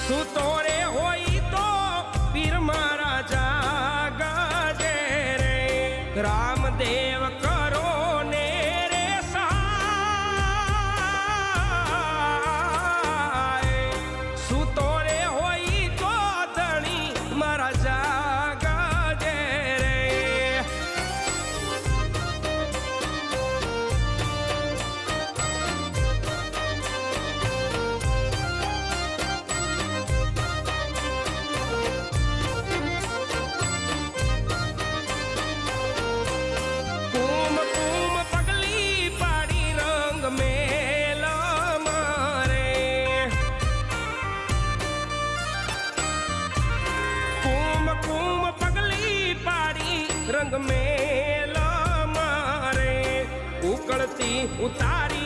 સુતોરે હોય તો પીર મારા જાગજે રે રામદેવ કરો ને રે સહાય સુતોરે હોય તો ધણી મારા જાગજે રે रंग मेला मारे उकड़ती उतारी